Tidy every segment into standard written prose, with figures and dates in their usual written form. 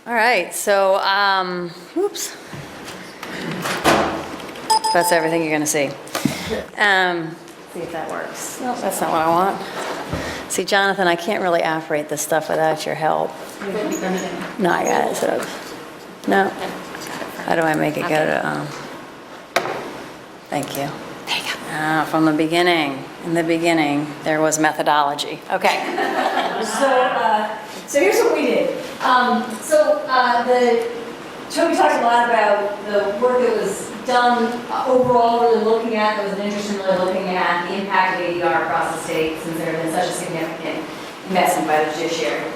All right, so, whoops. That's everything you're gonna see. See if that works. No, that's not what I want. See, Jonathan, I can't really operate this stuff without your help. No, I got it, so, no. How do I make it go to, thank you. There you go. From the beginning, in the beginning, there was methodology. Okay. So here's what we did. Toby talked a lot about the work that was done overall, really looking at, there was an interest in really looking at the impact of ADR across the state since there had been such a significant investment by the judiciary.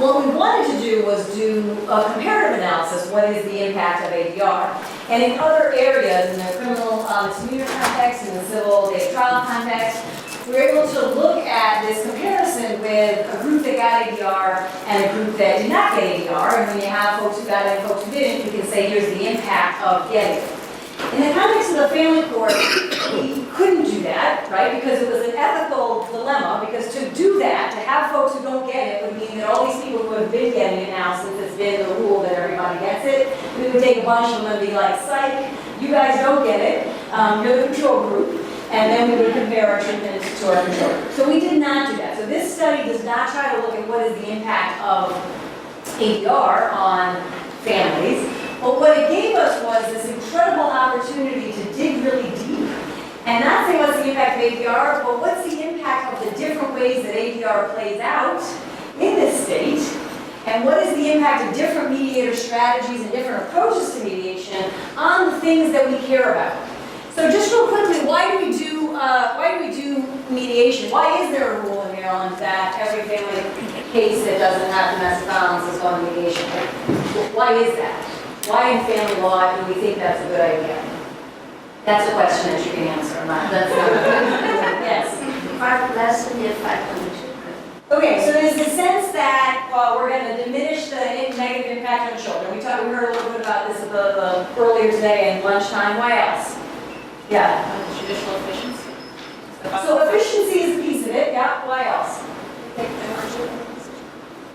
What we wanted to do was do a comparative analysis, what is the impact of ADR? And in other areas, in the criminal misdemeanor context, in the civil day trial context, we were able to look at this comparison with a group that got ADR and a group that did not get ADR. And when you have folks who got it and folks who didn't, we can say here's the impact of getting it. In the context of the family court, we couldn't do that, right? Because it was an ethical dilemma, because to do that, to have folks who don't get it, would mean that all these people who have been getting it now, since it's been the rule that everybody gets it, we would take a bunch of them and be like, psych, you guys don't get it, you're the control group. And then we would compare our treatment to our control group. So we did not do that. So this study does not try to look at what is the impact of ADR on families. But what it gave us was this incredible opportunity to dig really deep and not say what's the impact of ADR, but what's the impact of the different ways that ADR plays out in this state, and what is the impact of different mediator strategies and different approaches to mediation on the things that we care about. So just real quickly, why do we do mediation? Why is there a rule in Maryland that every family case that doesn't have domestic violence is going to mediation? Why is that? Why in family law do we think that's a good idea? That's a question that you can answer. That's not yes. 5 less than 500 children. Okay, so there's the sense that we're going to diminish the negative impact on children. We heard a little bit about this earlier today in lunchtime. Why else? Yeah. Judicial efficiency. So efficiency is a piece of it. Yeah. Why else?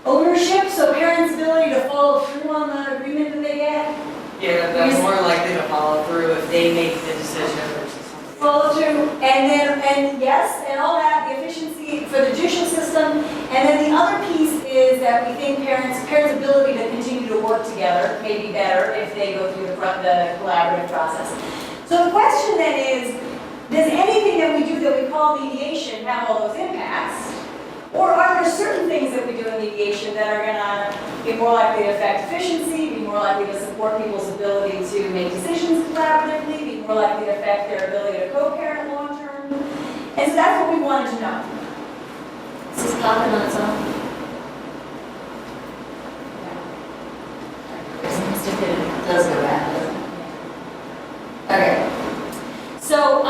Ownership. So parents' ability to follow through on the agreement that they get. Yeah, they're more likely to follow through if they make the decision versus somebody. Follow through, and yes, and all that, the efficiency for the judicial system. And then the other piece is that we think parents' ability to continue to work together may be better if they go through the collaborative process. So the question then is, does anything that we do that we call mediation have all those impacts? Or are there certain things that we do in mediation that are going to be more likely to affect efficiency, be more likely to support people's ability to make decisions collaboratively, be more likely to affect their ability to co-parent long-term? And so that's what we wanted to know. Does this happen on its own? It does go back. Okay. So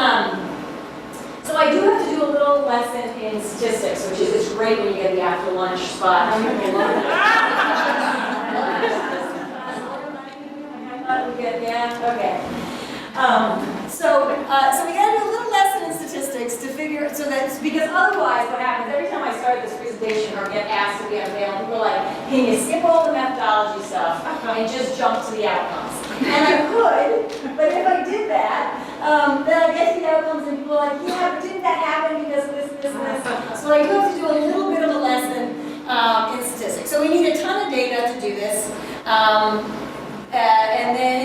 I do have to do a little lesson in statistics, which is it's great when you get the after lunch spot. I'm going to love it. Yeah. Okay. So we got to do a little lesson in statistics to figure because otherwise what happens every time I start this presentation or get asked to be on panel, people are like, can you skip all the methodology stuff and just jump to the outcomes? And I could, but if I did that, then I get to the outcomes and people are like, yeah, but didn't that happen because of this, this, and this? So I do have to do a little bit of a lesson in statistics. So we need a ton of data to do this.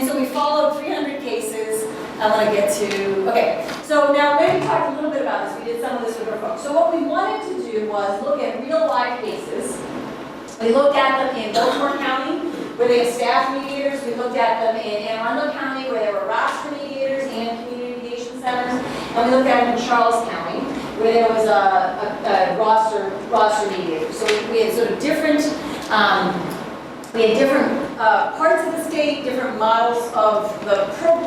So we followed 300 cases. I want to get to, okay. So now Wendy talked a little bit about this. We did some of this with our folks. So what we wanted to do was look at real life cases. We looked at them in Baltimore County, where they have staff mediators. We looked at them in Anne Arundel County, where there were roster mediators and community mediation centers. And we looked at them in Charles County, where there was a roster mediator. So we had sort of different, parts of the state, different models of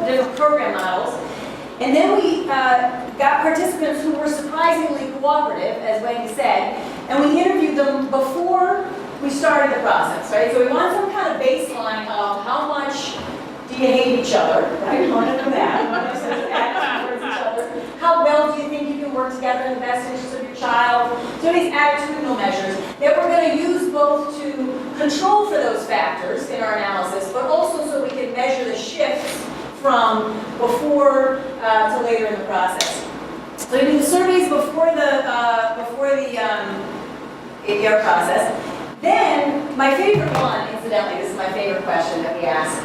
different program models. And then we got participants who were surprisingly cooperative, as Wendy said, and we interviewed them before we started the process, right? So we want some kind of baseline of how much do you hate each other, right? We want to know that. We want to know attitudes towards each other. How well do you think you can work together in the best interest of your child? So these attitudinal measures that we're going to use both to control for those factors in our analysis, but also so we can measure the shifts from before to later in the process. So we do the surveys before the ADR process. Then, my favorite one, incidentally, this is my favorite question that we ask,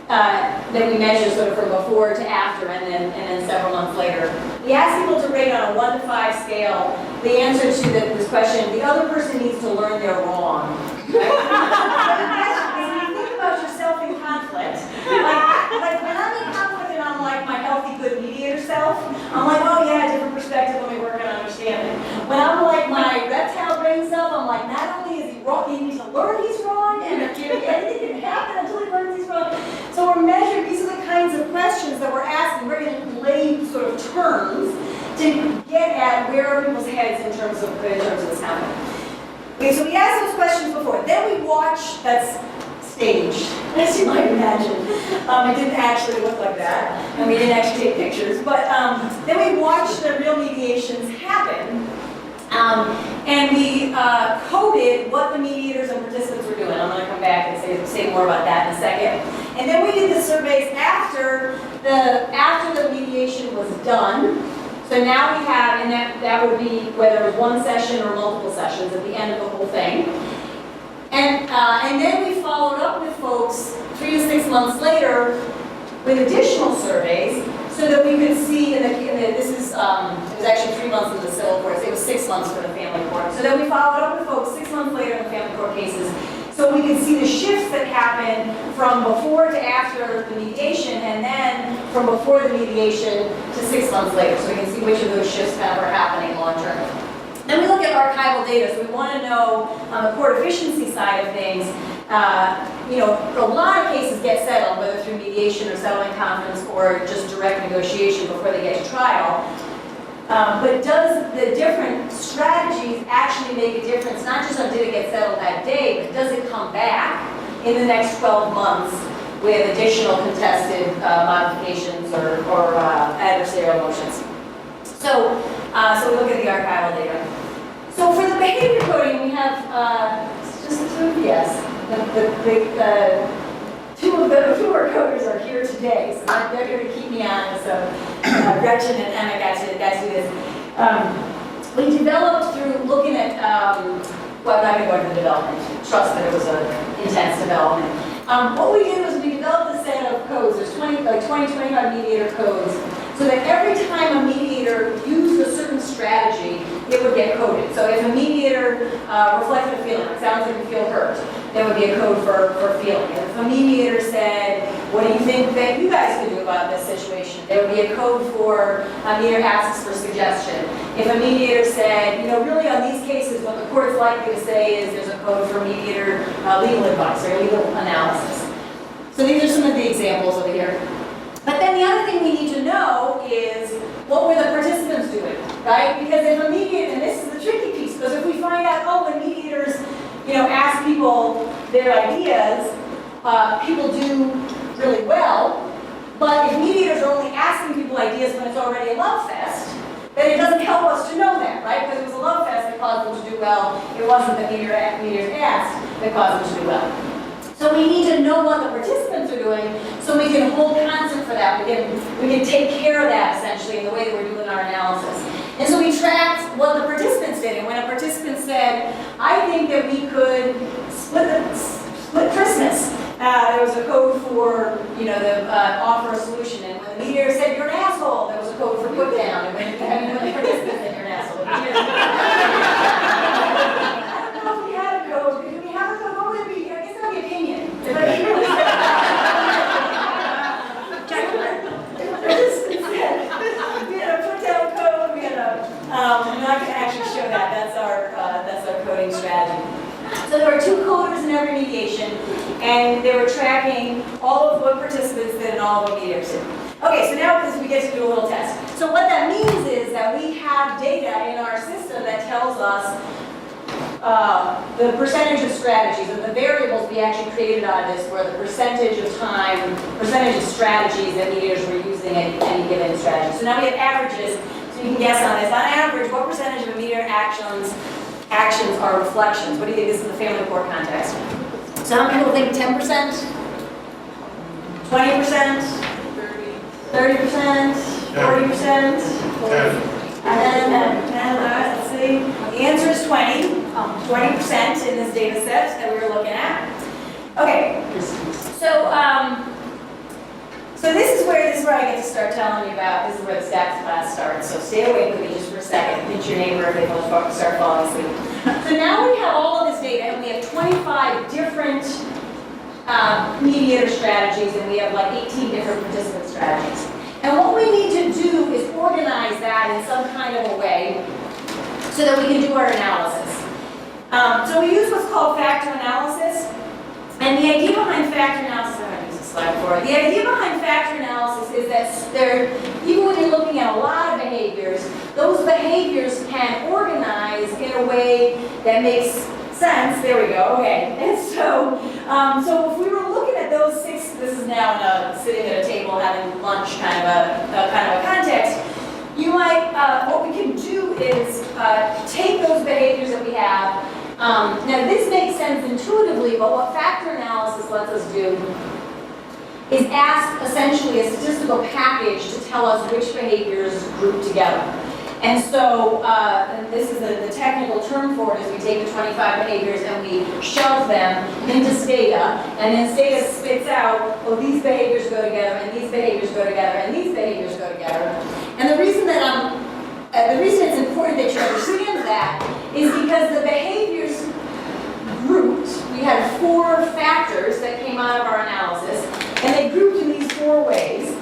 that we measure sort of from before to after and then several months later. We ask people to rate on a 1 to 5 scale the answer to this question, the other person needs to learn they're wrong. Right? When you think about yourself in conflict, like when I'm in conflict and I'm like my healthy, good mediator self, I'm like, oh yeah, different perspective, let me work on understanding. When I'm like my reptile brain self, I'm like, not only is he wrong, he needs to learn he's wrong, and anything can happen until he learns he's wrong. So we're measuring, these are the kinds of questions that we're asking, we're going to lay sort of terms to get at where are people's heads in terms of this happening. Okay, so we ask those questions before. Then we watch, that's staged, as you might imagine. It didn't actually look like that, and we didn't actually take pictures, but then we watch the real mediations happen, and we coded what the mediators and participants were doing. I'm going to come back and say more about that in a second. And then we did the surveys after the mediation was done. So now we have, and that would be whether it was one session or multiple sessions at the end of the whole thing. And then we followed up with folks 3 to 6 months later with additional surveys so that we could see, this is, it was actually 3 months in the civil courts, it was 6 months for the family court. So then we followed up with folks 6 months later in the family court cases so we could see the shifts that happened from before to after the mediation and then from before the mediation to 6 months later. So we can see which of those shifts kind of are happening long term. Then we look at archival data, so we want to know on the court efficiency side of things, a lot of cases get settled, whether through mediation or settlement conference or just direct negotiation before they get to trial. But does the different strategies actually make a difference, not just on did it get settled that day, but does it come back in the next 12 months with additional contested modifications or adversarial motions? So we look at the archival data. So for the behavior coding, we have just two, yes. Two of our coders are here today, so they're going to keep me honest. So Gretchen and Emma got to do this. We developed through looking at, well, I'm not going to go into the development. Trust that it was an intense development. What we did was we developed a set of codes. There's 25 mediator codes. So that every time a mediator used a certain strategy, it would get coded. So if a mediator reflected a feeling, it sounds like you feel hurt, there would be a code for feeling. And if a mediator said, what do you think that you guys could do about this situation? There would be a code for a mediator asks for suggestion. If a mediator said, really on these cases, what the court's likely to say is there's a code for mediator legal advice or legal analysis. So these are some of the examples over here. But then the other thing we need to know is what were the participants doing, right? Because if a mediator, and this is the tricky piece, because if we find out, when mediators, ask people their ideas, people do really well. But if mediators are only asking people ideas when it's already a love fest, then it doesn't help us to know that, right? Because it was a love fest that caused them to do well. It wasn't that mediators asked that caused them to do well. So we need to know what the participants are doing so we can hold constant for that. We can take care of that essentially in the way that we're doing our analysis. And so we tracked what the participants did. And when a participant said, I think that we could split Christmas, there was a code for, the offer a solution. And when the mediator said, you're an asshole, there was a code for put down. And when the participant said, you're an asshole, the mediator said, I don't know if we had a code. Did we have a code? What would it be? I guess that would be opinion. If I really we had a put down code, we had I'm not going to actually show that. That's our coding strategy. So there were 2 coders in every mediation, and they were tracking all of what participants did and all of what mediators did. Okay, so now we get to do a little test. So what that means is that we have data in our system that tells us the percentage of strategies, and the variables we actually created out of this were the percentage of time, percentage of strategies that mediators were using at any given strategy. So now we have averages, so you can guess on this. On average, what percentage of a mediator actions are reflections? What do you think this is in the family court context? So how many people think 10%? 20%? 30%? 40%? And let's see. The answer is 20% in this data set that we were looking at. Okay. So this is where I get to start telling you about, this is where the stats class starts, so stay awake with me just for a second, pinch your neighbor if they start falling asleep. So now we have all of this data, and we have 25 different mediator strategies, and we have like 18 different participant strategies. And what we need to do is organize that in some kind of a way so that we can do our analysis. So we use what's called factor analysis, and the idea behind factor analysis, the idea behind factor analysis is that even when you're looking at a lot of behaviors, those behaviors can organize in a way that makes sense. There we go. Okay. And so if we were looking at those 6, this is now sitting at a table having lunch kind of a context. You might what we can do is take those behaviors that we have. Now this makes sense intuitively, but what factor analysis lets us do is ask essentially a statistical package to tell us which behaviors group together. And so, and this is the technical term for it, is we take the 25 behaviors and we shove them into Stata, and then Stata spits out, well, these behaviors go together, and these behaviors go together, and these behaviors go together. And the reason it's important that you understand that is because the behaviors grouped, we had 4 factors that came out of our analysis, and they grouped in these 4 ways.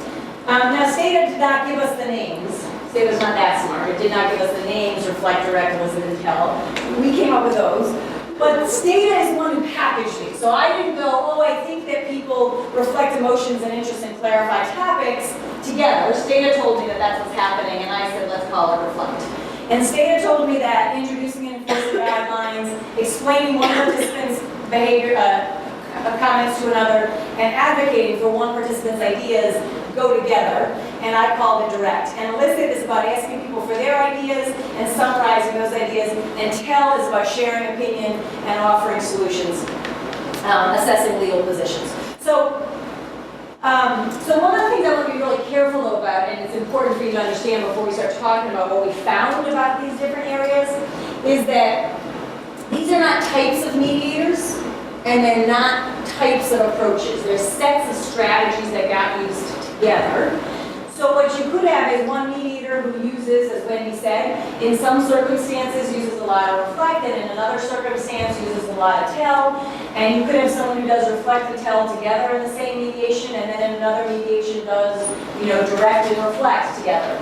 Now, Stata did not give us the names. Stata was not that smart. It did not give us the names, reflect, direct, elicit, and tell. We came up with those. But Stata is one who packaged these. So I didn't go, oh, I think that people reflect emotions and interests and clarify topics together. Stata told me that that's what's happening, and I said, let's call it reflect. And Stata told me that introducing and enforcing guidelines, explaining one participant's behavior, comments to another, and advocating for one participant's ideas go together, and I called it direct. And elicit is about asking people for their ideas and summarizing those ideas, and tell is about sharing opinion and offering solutions, assessing legal positions. So one of the things I want to be really careful about, and it's important for you to understand before we start talking about what we found about these different areas, is that these are not types of mediators, and they're not types of approaches. They're sets of strategies that got used together. So what you could have is one mediator who uses, as Wendy said, in some circumstances uses a lot of reflect, and in another circumstance uses a lot of tell. And you could have someone who does reflect and tell together in the same mediation, and then in another mediation does, direct and reflect together.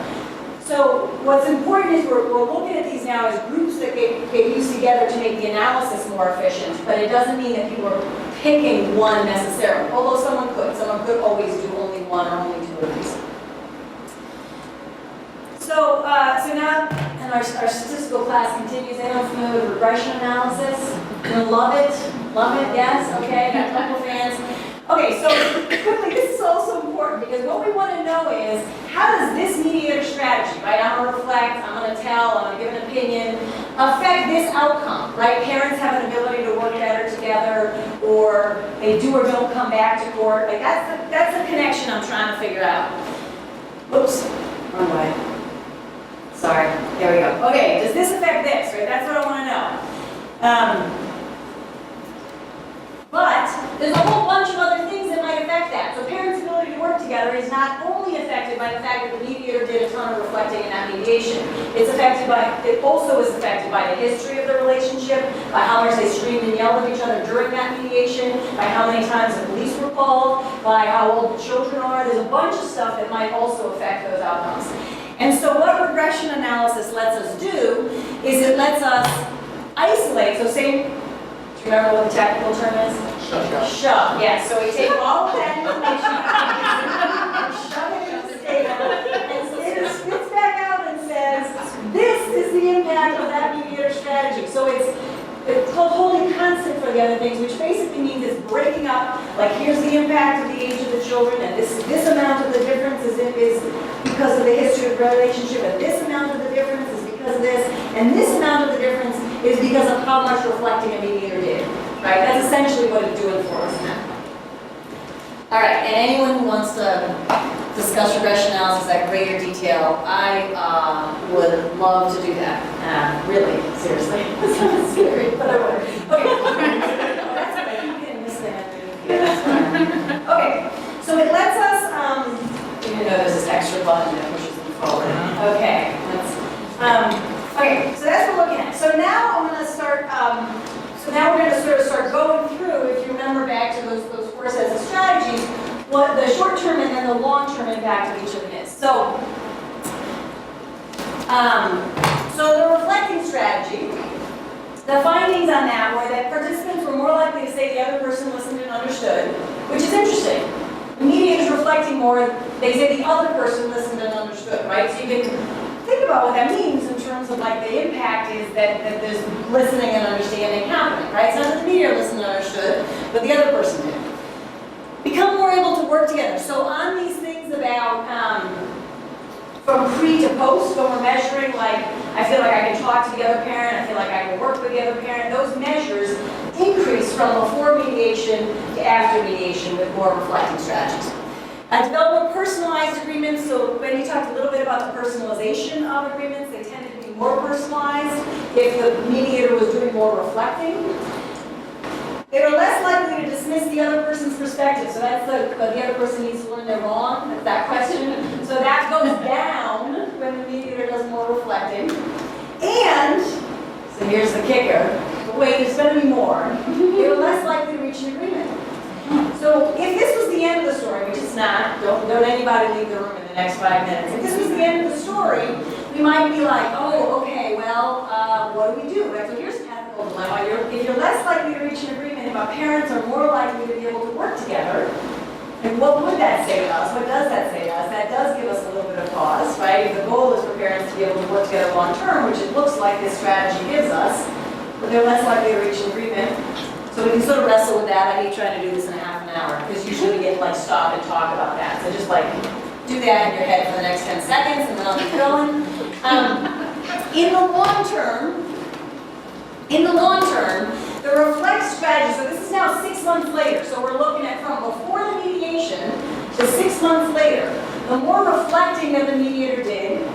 So what's important is we're looking at these now as groups that get used together to make the analysis more efficient, but it doesn't mean that people are picking one necessarily, although someone could always do only one or only 2 of these. So now, and our statistical class continues. Anyone familiar with regression analysis? Love it, yes, okay, got a couple fans. Okay, so quickly, this is also important because what we want to know is, how does this mediator strategy, right? I'm going to reflect, I'm going to tell, I'm going to give an opinion, affect this outcome, right? Parents have an ability to work better together, or they do or don't come back to court. Like that's the connection I'm trying to figure out. Whoops, wrong way. Sorry, there we go. Okay, does this affect this, right? That's what I want to know. But there's a whole bunch of other things that might affect that. So parents' ability to work together is not only affected by the fact that the mediator did a ton of reflecting in that mediation. It also is affected by the history of the relationship, by how much they screamed and yelled at each other during that mediation, by how many times the police were called, by how old the children are. There's a bunch of stuff that might also affect those outcomes. And so what regression analysis lets us do is it lets us isolate. So say, do you remember what the technical term is? Shove. Yes. So we take all of that information and shove it into the data, and Stata spits back out and says, this is the impact of that mediator strategy. So it's called holding constant for the other things, which basically means it's breaking up, like here's the impact of the age of the children, and this amount of the difference is because of the history of the relationship, and this amount of the difference is because of this, and this amount of the difference is because of how much reflecting a mediator did. right? That's essentially what it's doing for us now. All right, and anyone who wants to discuss regression analysis at greater detail, I would love to do that. Really, seriously. It's not scary, but I would. Okay. That's what I keep getting this thing underneath here. That's fine. Okay, so it lets us, even though there's this extra button that pushes them forward. Okay, okay, so that's what we're looking at. So now I'm going to start, so now we're going to sort of start going through, if you remember back to those 4 sets of strategies, what the short-term and then the long-term impact of each of them is. So, so the reflecting strategy, the findings on that were that participants were more likely to say the other person listened and understood, which is interesting. The mediator's reflecting more, they say the other person listened and understood, right? So you can think about what that means in terms of like the impact is that there's listening and understanding happening, right? It's not that the mediator listened and understood, but the other person did. Become more able to work together. So on these things about from pre to post, when we're measuring like, I feel like I can talk to the other parent, I feel like I can work with the other parent, those measures increase from before mediation to after mediation with more reflecting strategies. Develop personalized agreements. So Wendy talked a little bit about the personalization of agreements. They tended to be more personalized if the mediator was doing more reflecting. They were less likely to dismiss the other person's perspective. So that's the other person needs to learn they're wrong. That's that question. So that goes down when the mediator does more reflecting. And, so here's the kicker, but wait, there's going to be more. They were less likely to reach an agreement. So if this was the end of the story, which it's not, don't anybody leave the room in the next 5 minutes. If this was the end of the story, we might be like, oh, okay, well, what do we do? So here's an ethical dilemma. If you're less likely to reach an agreement, if our parents are more likely to be able to work together, and what would that say to us? What does that say to us? That does give us a little bit of pause, right? If the goal is for parents to be able to work together long term, which it looks like this strategy gives us, but they're less likely to reach an agreement. So we can sort of wrestle with that. I hate trying to do this in a half an hour, because usually we get like stop and talk about that. So just like do that in your head for the next 10 seconds, and then I'll keep going. In the long term, the reflect strategy, so this is now 6 months later, so we're looking at from before the mediation to 6 months later. The more reflecting that the mediator did,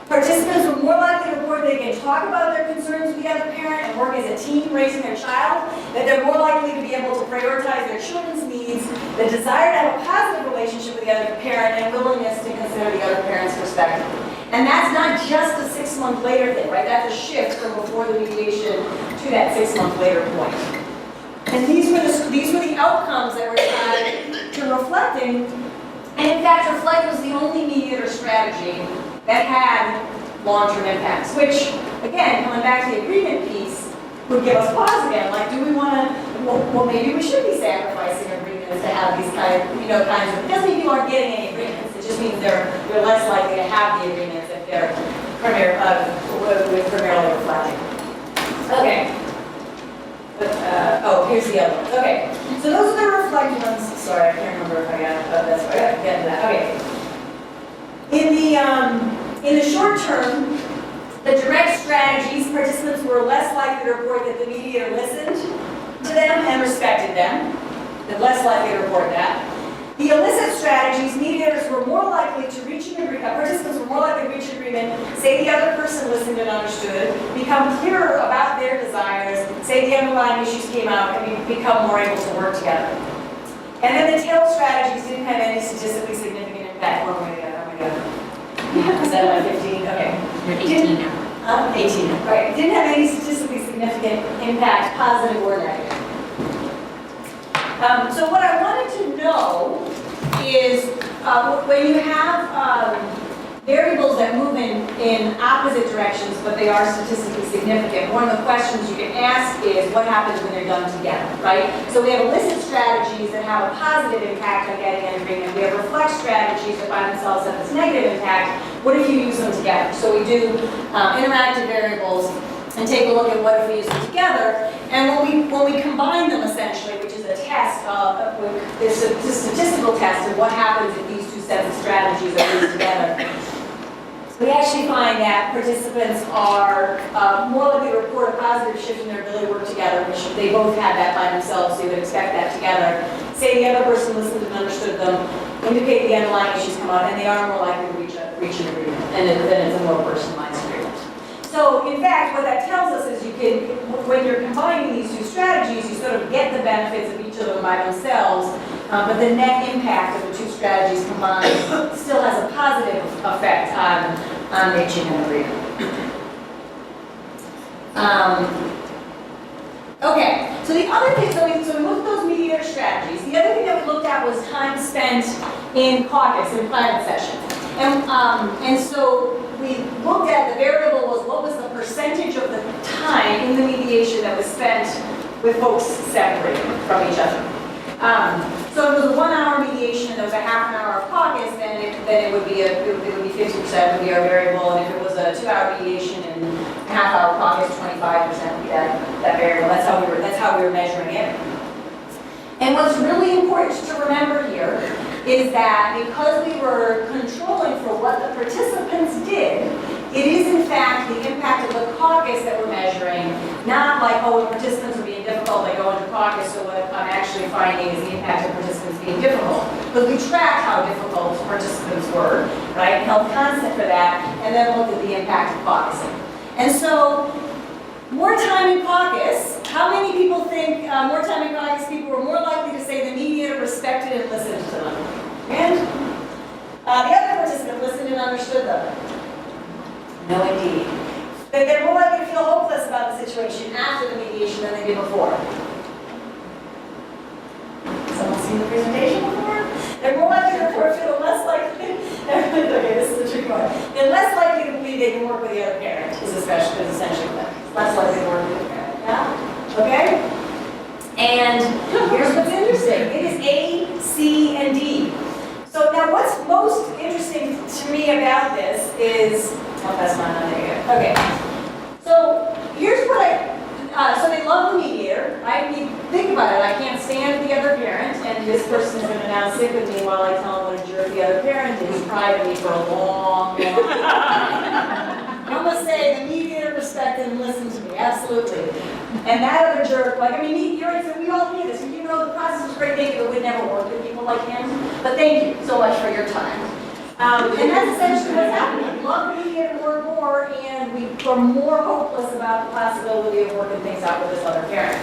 participants were more likely to report they can talk about their concerns with the other parent and work as a team raising their child, that they're more likely to be able to prioritize their children's needs, the desire to have a positive relationship with the other parent, and willingness to consider the other parent's perspective. And that's not just a 6 month later thing, right? That's a shift from before the mediation to that 6 month later point. And these were the outcomes that were tied to reflecting. And in fact, reflect was the only mediator strategy that had long-term impacts, which, again, coming back to the agreement piece, would give us pause again. Like, do we want to, well, maybe we should be sacrificing agreements to have these kinds of, it doesn't mean people aren't getting any agreements. It just means they're less likely to have the agreements if they're primarily reflecting. Okay. Here's the other ones. Okay. So those are the reflecting ones. Sorry, I can't remember if I got it. That's right. I got to get into that. Okay. In the short term, the direct strategies, participants were less likely to report that the mediator listened to them and respected them. They're less likely to report that. The illicit strategies, mediators were more likely to reach an agreement, participants were more likely to reach an agreement, say the other person listened and understood, become clearer about their desires, say the underlying issues came out, and become more able to work together. And then the tail strategies didn't have any statistically significant impact one way or the other. Oh my God. Is that my 15? Okay. You're 18 now. 18. Right. Didn't have any statistically significant impact, positive or negative. So what I wanted to know is when you have variables that move in opposite directions, but they are statistically significant, one of the questions you can ask is what happens when they're done together, right? So we have illicit strategies that have a positive impact on getting an agreement. We have reflect strategies that by themselves have this negative impact. What if you use them together? So we do interactive variables and take a look at what if we use them together. And when we combine them essentially, which is a test, it's a statistical test of what happens if these two sets of strategies are used together. we actually find that participants are more likely to report a positive shift in their ability to work together, which they both had that by themselves, so you would expect that together. Say the other person listened and understood them, indicate the underlying issues come out, and they are more likely to reach an agreement, and then it's a more personalized agreement. So, in fact, what that tells us is you can, when you're combining these two strategies, you sort of get the benefits of each of them by themselves, but the net impact of the two strategies combined still has a positive effect on reaching an agreement. Okay, so the other thing, so we looked at those mediator strategies. The other thing that we looked at was time spent in caucus, in private session. And so we looked at, the variable was what was the percentage of the time in the mediation that was spent with folks separated from each other. So if it was a 1 hour mediation and there was a half an hour of caucus, then it would be 50% would be our variable, and if it was a 2 hour mediation and a half hour caucus, 25% would be that variable. That's how we were measuring it. And what's really important to remember here is that because we were controlling for what the participants did, it is in fact the impact of the caucus that we're measuring, not like, oh, when participants are being difficult, they go into caucus, so what I'm actually finding is the impact of participants being difficult. Because we tracked how difficult participants were, right, held constant for that, and then looked at the impact of caucusing. And so, more time in caucus, how many people think more time in caucus people were more likely to say the mediator respected and listened to them? And the other participant listened and understood them. No, indeed. They're more likely to feel hopeless about the situation after the mediation than they did before. Someone seen the presentation before? They're more likely to feel less likely. Okay, this is the tricky one. They're less likely to believe they can work with the other parent, is essentially what. Less likely to work with the parent. Yeah? Okay? And here's what's interesting. It is A, C, and D. So now what's most interesting to me about this is, oh, that's not on there yet. Okay. So here's what so they love the mediator, right? I mean, think about it. I can't stand the other parent, and this person's going to now sit with me while I tell him what a jerk the other parent is, cry to me for a long time. I'm going to say the mediator respected and listened to me, absolutely. And that other jerk, like, I mean, we all need this. You know, the process was great, thank you, but we'd never work with people like him. But thank you so much for your time. And that's essentially what's happening. We love the mediator more and more, and we are more hopeless about the possibility of working things out with this other parent.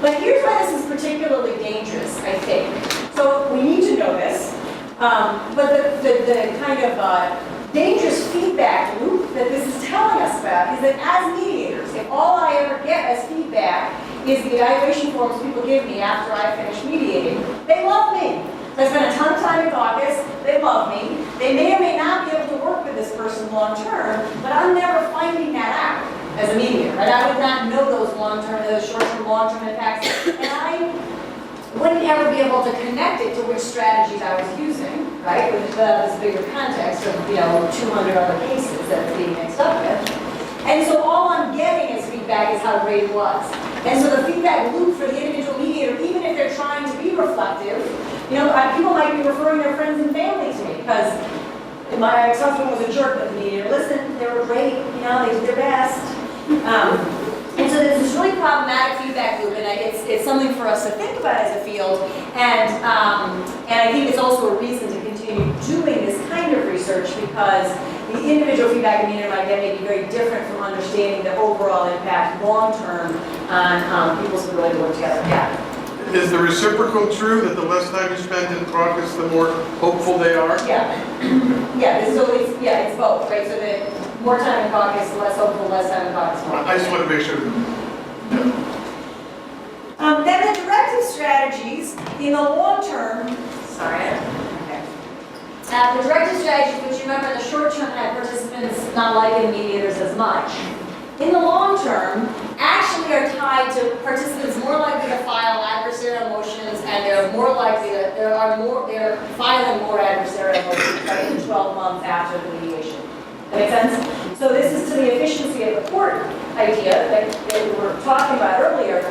But here's why this is particularly dangerous, I think. So we need to know this, but the kind of dangerous feedback loop that this is telling us about is that as mediators, if all I ever get as feedback is the evaluation forms people give me after I finish mediating, they love me. I spent a ton of time in caucus, they love me. They may or may not be able to work with this person long term, but I'm never finding that out as a mediator, right? I would not know those short-term, long-term impacts, and I wouldn't ever be able to connect it to which strategies I was using, right? With this bigger context of, 200 other cases that it's being mixed up with. And so all I'm getting as feedback is how great it was. And so the feedback loop for the individual mediator, even if they're trying to be reflective, people might be referring their friends and family to me because my ex-husband was a jerk with the mediator. Listen, they were great, they did their best. And so there's this really problematic feedback loop, and it's something for us to think about as a field. And I think it's also a reason to continue doing this kind of research because the individual feedback the mediator might get may be very different from understanding the overall impact long-term on people's ability to work together. Yeah. Is the reciprocal true that the less time you spend in caucus, the more hopeful they are? Yeah. Yeah, so it's both, right? So the more time in caucus, less hopeful, less time in caucus. I just want to make sure. Then the directive strategies in the long term, the directive strategies, which you remember in the short term had participants not liking mediators as much, in the long term, actually are tied to participants more likely to file adversarial motions, and they're filing more adversarial motions right, in 12 months after the mediation. That make sense? So this is to the efficiency of the court idea that we were talking about earlier.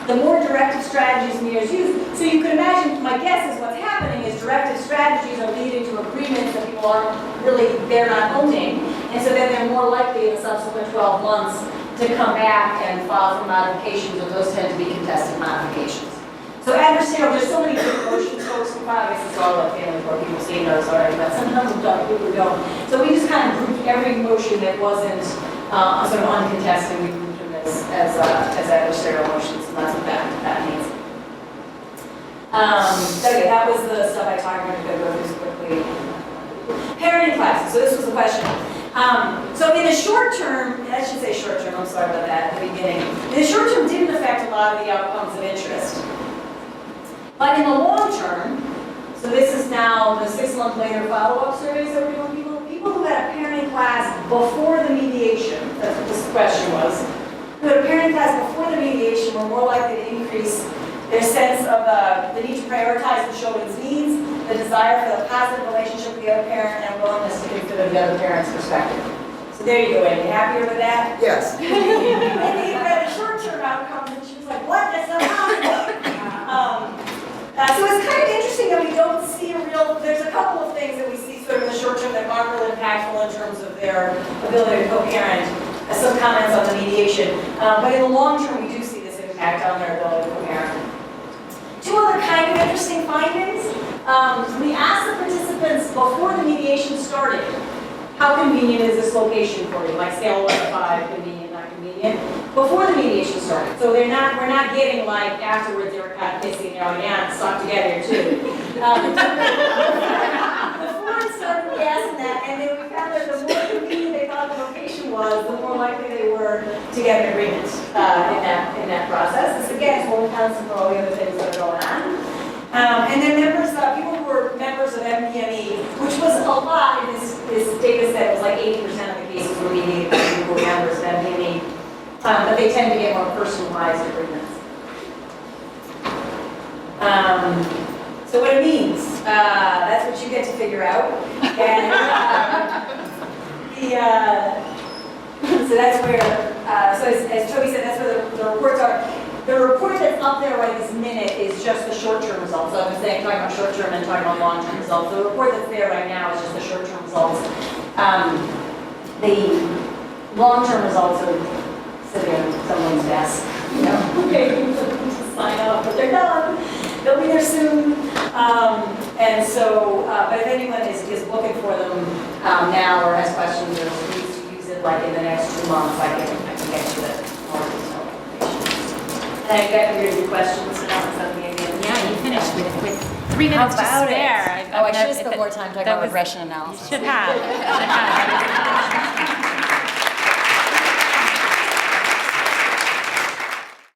The more directive strategies mediators use, so you can imagine, my guess is what's happening is directive strategies are leading to agreements that people aren't really, they're not owning, And so then they're more likely in the subsequent 12 months to come back and file for modifications, and those tend to be contested modifications. So adversarial, there's so many different motions folks can file. This is all like family court, people see those already, but sometimes we don't, people don't. So we just kind of grouped every motion that wasn't sort of uncontested, we grouped them as adversarial motions, and that's what that means. Okay, that was the stuff I talked about. I'm going to go through this quickly. Parenting classes, so this was the question. So in the short term, I should say short term, I'm sorry about that at the beginning. In the short term, didn't affect a lot of the outcomes of interest. But in the long term, so this is now the 6 month later follow-up surveys that we're doing, people who had a parenting class before the mediation, that's what this question was, who had a parenting class before the mediation were more likely to increase their sense of the need to prioritize the children's needs, the desire for the positive relationship with the other parent, and willingness to consider the other parent's perspective. So there you go, Wendy. Happier with that? Yes. Wendy read a short-term outcome, and she was like, what? That's not possible. So it's kind of interesting that we don't see a real, there's a couple of things that we see sort of in the short term that aren't really impactful in terms of their ability to co-parent. Some comments on the mediation. But in the long term, we do see this impact on their ability to co-parent. Two other kind of interesting findings. We asked the participants before the mediation started, how convenient is this location for you? Like scale 1 to 5, convenient, not convenient. Before the mediation started. So we're not getting like afterwards they were kind of pissy, yeah, stuck together too. Before it started, we asked them that, and then we found that the more convenient they thought the location was, the more likely they were to get an agreement in that process. This again is what we found for all the other things that are going on. And then people who were members of MPME, which was a lot in this data set, was like 80% of the cases were mediated by people who were members of MPME. But they tend to get more personalized agreements. So what it means, that's what you get to figure out. And so that's where, so as Toby said, that's where the reports are. The report that's up there right this minute is just the short-term results. So I've been saying, talking about short-term and talking about long-term results. The report that's there right now is just the short-term results. The long-term results are sitting on someone's desk, waiting for them to sign up, but they're done. They'll be there soon. And so, but if anyone is looking for them now or has questions or needs to use it like in the next 2 months, I can get to it. More detailed information. And I got your questions and all something again. Yeah, you finished with 3 minutes to spare. I should have spent more time talking about regression analysis. You should have.